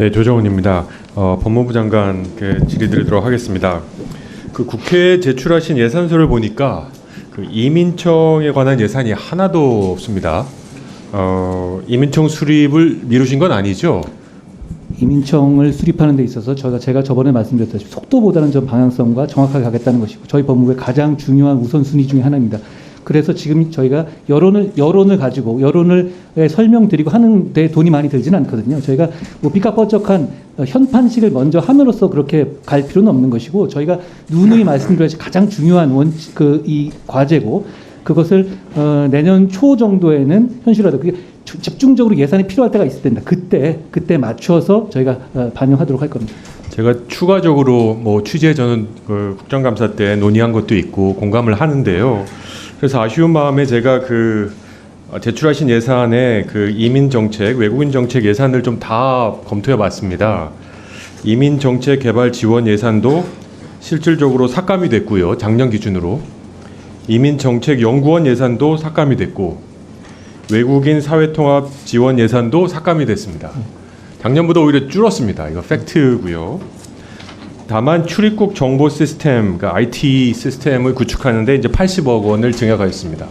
네, 조정훈입니다. 법무부 장관 질의드리도록 하겠습니다. 그 국회에 제출하신 예산서를 보니까 그 이민청에 관한 예산이 하나도 없습니다. 이민청 수립을 미루신 건 아니죠? 이민청을 수립하는 데 있어서 제가 저번에 말씀드렸다시피 속도보다는 좀 방향성과 정확하게 가겠다는 것이고 저희 법무부의 가장 중요한 우선순위 중에 하나입니다. 그래서 지금 저희가 여론을 가지고 여론을 설명드리고 하는 데 돈이 많이 들지는 않거든요. 저희가 뭐 삐까뻔쩍한 현판식을 먼저 함으로써 그렇게 갈 필요는 없는 것이고 저희가 누누이 말씀드렸듯이 가장 중요한 이 과제고 그것을 내년 초 정도에는 현실화되고 그게 집중적으로 예산이 필요할 때가 있을 때입니다. 그때 맞춰서 저희가 반영하도록 할 겁니다. 제가 추가적으로 뭐 취재 저는 그 국정감사 때 논의한 것도 있고 공감을 하는데요. 그래서 아쉬운 마음에 제가 제출하신 예산에 이민정책, 외국인정책 예산을 좀 다 검토해봤습니다. 이민정책 개발 지원 예산도 실질적으로 삭감이 됐고요. 작년 기준으로. 이민정책연구원 예산도 삭감이 됐고 외국인 사회통합 지원 예산도 삭감이 됐습니다. 작년보다 오히려 줄었습니다. 이거 팩트고요. 다만 출입국 정보 시스템, 그러니까 IT 시스템을 구축하는데 이제 80억 원을 증액하였습니다.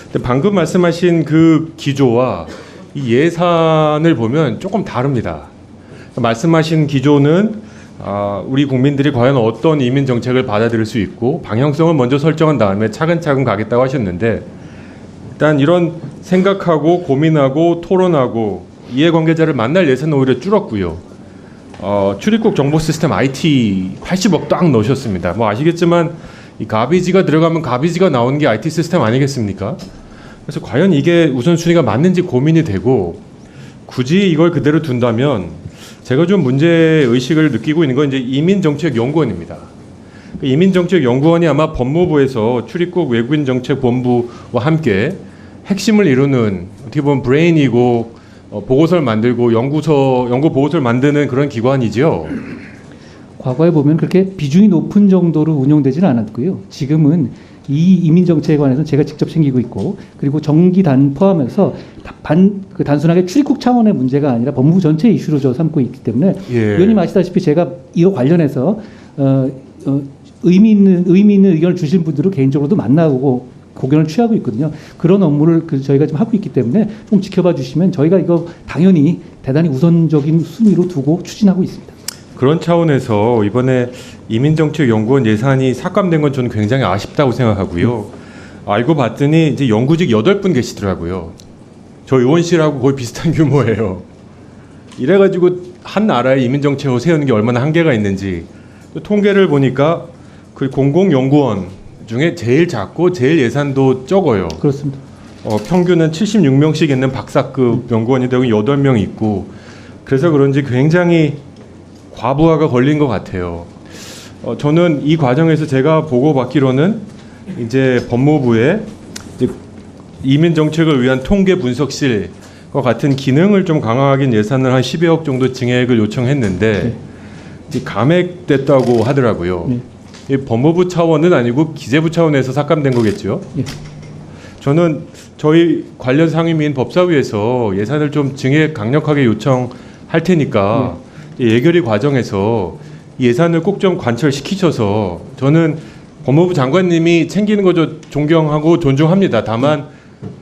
근데 방금 말씀하신 그 기조와 이 예산을 보면 조금 다릅니다. 말씀하신 기조는 우리 국민들이 과연 어떤 이민 정책을 받아들일 수 있고 방향성을 먼저 설정한 다음에 차근차근 가겠다고 하셨는데 일단 이런 생각하고 고민하고 토론하고 이해관계자를 만날 예산은 오히려 줄었고요. 출입국 정보 시스템 IT 80억 딱 넣으셨습니다. 뭐 아시겠지만 이 가비지가 들어가면 가비지가 나오는 게 IT 시스템 아니겠습니까? 그래서 과연 이게 우선순위가 맞는지 고민이 되고 굳이 이걸 그대로 둔다면 제가 좀 문제 의식을 느끼고 있는 건 이제 이민정책연구원입니다. 이민정책연구원이 아마 법무부에서 출입국 외국인정책본부와 함께 핵심을 이루는 어떻게 보면 브레인이고 보고서를 만들고 연구 보고서를 만드는 그런 기관이죠. 과거에 보면 그렇게 비중이 높은 정도로 운영되지는 않았고요. 지금은 이 이민정책에 관해서는 제가 직접 챙기고 있고 그리고 정기단 포함해서 단순하게 출입국 차원의 문제가 아니라 법무부 전체 이슈로 저 삼고 있기 때문에 의원님 아시다시피 제가 이거 관련해서 의미 있는 의견을 주실 분들을 개인적으로도 만나고 고견을 취하고 있거든요. 그런 업무를 저희가 지금 하고 있기 때문에 좀 지켜봐 주시면 저희가 이거 당연히 대단히 우선적인 순위로 두고 추진하고 있습니다. 그런 차원에서 이번에 이민정책연구원 예산이 삭감된 건 저는 굉장히 아쉽다고 생각하고요. 알고 봤더니 이제 연구직 8분 계시더라고요. 저 의원실하고 거의 비슷한 규모예요. 이래가지고 한 나라의 이민정책을 세우는 게 얼마나 한계가 있는지 또 통계를 보니까 그 공공연구원 중에 제일 작고 제일 예산도 적어요. 그렇습니다. 평균은 76명씩 있는 박사급 연구원이 되고 8명 있고 그래서 그런지 굉장히 과부하가 걸린 것 같아요. 저는 이 과정에서 제가 보고받기로는 이제 법무부에 이제 이민 정책을 위한 통계 분석실과 같은 기능을 좀 강화하긴 예산을 한 10여억 정도 증액을 요청했는데 이제 감액됐다고 하더라고요. 이 법무부 차원은 아니고 기재부 차원에서 삭감된 거겠죠. 저는 저희 관련 상임위인 법사위에서 예산을 좀 증액 강력하게 요청할 테니까 예결위 과정에서 예산을 꼭 좀 관철시키셔서 저는 법무부 장관님이 챙기는 거 저 존경하고 존중합니다. 다만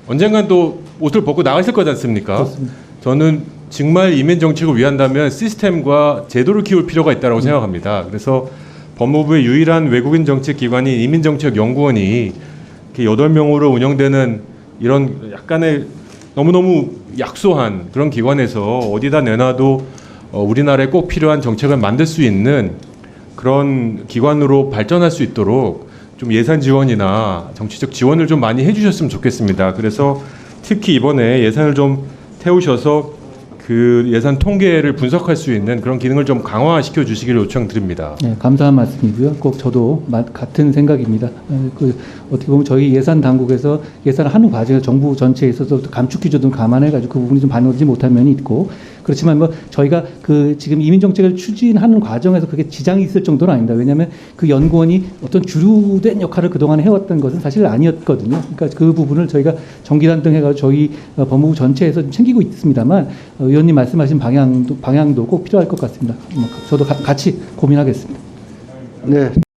언젠간 또 옷을 벗고 나가실 거지 않습니까? 그렇습니다. 저는 정말 이민 정책을 위한다면 시스템과 제도를 키울 필요가 있다고 생각합니다. 그래서 법무부의 유일한 외국인 정책 기관인 이민정책연구원이 이렇게 8명으로 운영되는 이런 약간의 너무너무 약소한 그런 기관에서 어디다 내놔도 우리나라에 꼭 필요한 정책을 만들 수 있는 그런 기관으로 발전할 수 있도록 좀 예산 지원이나 정치적 지원을 좀 많이 해주셨으면 좋겠습니다. 그래서 특히 이번에 예산을 좀 태우셔서 그 예산 통계를 분석할 수 있는 그런 기능을 좀 강화시켜 주시기를 요청드립니다. 네, 감사한 말씀이고요. 꼭 저도 같은 생각입니다. 어떻게 보면 저희 예산 당국에서 예산을 하는 과정에서 정부 전체에 있어서 감축 기조도 감안해가지고 그 부분이 좀 반영되지 못한 면이 있고 그렇지만 뭐 저희가 그 지금 이민 정책을 추진하는 과정에서 그게 지장이 있을 정도는 아닙니다. 왜냐하면 그 연구원이 어떤 주류된 역할을 그동안 해왔던 것은 사실 아니었거든요. 그러니까 그 부분을 저희가 정기단 등 해가지고 저희 법무부 전체에서 좀 챙기고 있습니다만 의원님 말씀하신 방향도 꼭 필요할 것 같습니다. 저도 같이 고민하겠습니다. 네.